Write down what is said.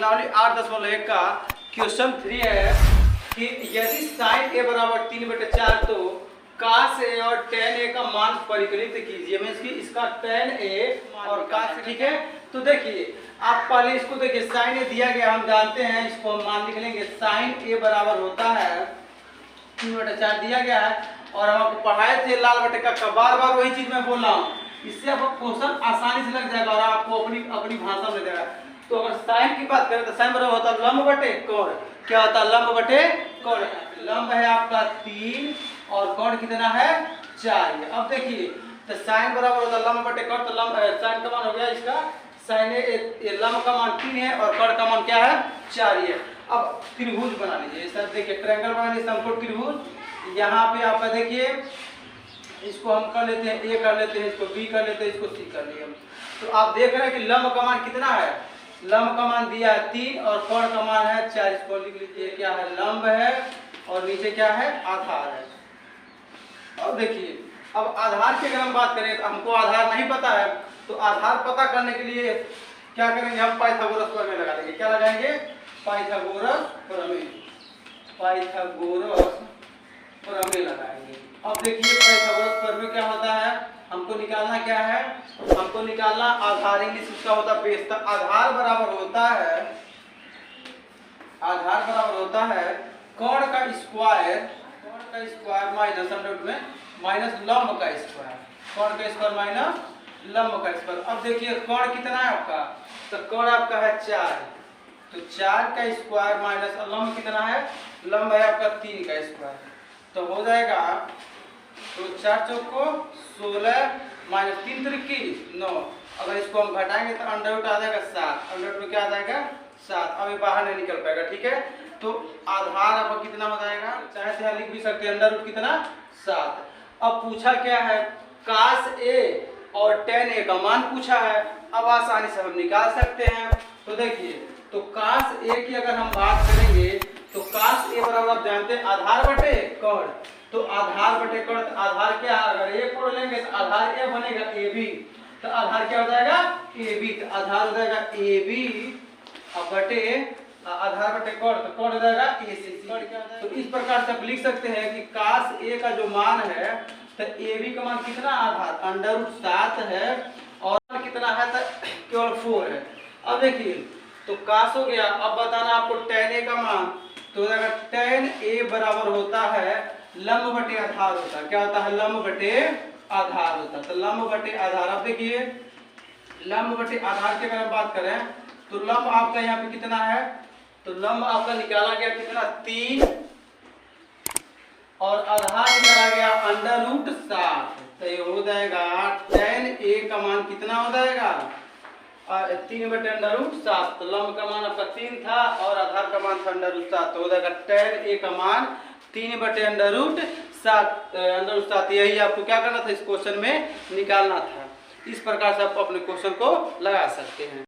प्रश्नावली 8.1 का क्वेश्चन 3 है कि यदि साइन ए बराबर 3/4 तो cos ए और tan ए का मान परिकलित कीजिए। मीन्स कि इसका tan ए और cos, ठीक है। तो देखिए आप पहले इसको देखिए, साइन ए दिया गया, हम जानते हैं, इसको हम मान लिख लेंगे। साइन ए बराबर होता है 3/4 दिया गया है, और हम आपको पढ़ाए थे लाल बटे का, बार बार वही चीज मैं बोल रहा हूँ। इससे आपको क्वेश्चन आसानी से लग जाएगा और आपको अपनी भाषा में देगा। तो अगर साइन की बात करें तो साइन बराबर होता है लंब बटे कोण। क्या होता है? लंब बटे कोण। लंब है आपका 3 और कोण कितना है? 4। अब देखिए तो साइन बराबर होता है लंब बटे कोण, तो लंब साइन का मान हो गया इसका साइन ए, लंब का मान 3 है और कोण का मान क्या है? 4 है। अब त्रिभुज बना लीजिए सर, देखिए ट्रायंगल बना लीजिए, समकोण त्रिभुज। यहाँ पे आपका देखिए इसको हम कर लेते हैं ए कर लेते हैं, इसको बी कर लेते हैं, इसको सी कर लिए हम। तो आप देख रहे हैं कि लंब का मान कितना है? लंब का मान दिया है 3 और कोण का मान है 4। इसको लिख लीजिए, क्या है? लंब है और नीचे क्या है? आधार है। अब देखिए अब आधार की अगर हम बात करें तो हमको आधार नहीं पता है, तो आधार पता करने के लिए क्या करेंगे? हम पाइथागोरस प्रमेय लगा देंगे। क्या लगाएंगे? पाइथागोरस प्रमेय। पाइथागोरस प्रमेय लगाएंगे। अब देखिए पाइथागोरस प्रमेय क्या होता है? हमको निकालना क्या है? हमको निकालना आधार, इंग्लिश उसका होता है बेस। आधार बराबर होता है कोण का स्क्वायर माइनस अंडर में माइनस लंब का स्क्वायर। कोण का स्क्वायर माइनस लंब का स्क्वायर। अब देखिए कोण कितना है आपका? तो कोण आपका है 4, तो 4 का स्क्वायर माइनस लंब कितना है? लंब है आपका 3 का स्क्वायर। तो हो जाएगा, तो 4 चौको 16 माइनस 3 त्रिकी 9। अगर इसको हम घटाएंगे तो अंडर रूट आ जाएगा 7। अंडर रूट में क्या आ जाएगा? 7। अब ये बाहर नहीं निकल पाएगा, ठीक है। तो आधार आपका कितना हो जाएगा? चाहे से लिख भी सकते हैं, अंडर रूट कितना? 7। अब पूछा क्या है? cos ए और tan ए का मान पूछा है। अब आसानी से हम निकाल सकते हैं। तो देखिए तो cos ए की अगर हम बात करेंगे तो cos ए बराबर आप जानते हैं आधार बटे कोण। तो आधार बटे कोण, तो आधार क्या? अगर ए कोण लेंगे तो आधार ए बनेगा ए बी। तो आधार क्या हो जाएगा? A B. तो आधार हो जाएगा ए बी बटे आधार बटे कोण, तो कोण हो जाएगा ए सी। तो इस प्रकार से आप लिख सकते हैं कि cos ए का जो मान है तो ए बी का मान कितना? आधार अंडर रूट 7 है और कितना है? तो केवल 4 है। अब देखिए तो cos हो गया। अब बताना आपको tan ए का मान। तो tan ए बराबर होता है लंब बटे आधार होता है। क्या होता है? लंब बटे आधार होता है। तो लंब बटे आधार। अब देखिए लंब बटे आधार की अगर हम बात करें तो लंब आपका यहाँ पे कितना है? तो लंब आपका निकाला गया कितना? 3 और आधार निकाला गया अंडर रूट 7। तो ये हो जाएगा tan ए का मान कितना हो जाएगा? 3 बटे अंडर रूट 7। तो लंब का मान आपका 3 था और आधार का मान था अंडर रूट 7। तो हो जाएगा tan ए का मान 3 बटे अंडर रूट 7। यही आपको क्या करना था? इस क्वेश्चन में निकालना था। इस प्रकार से आप अपने क्वेश्चन को लगा सकते हैं।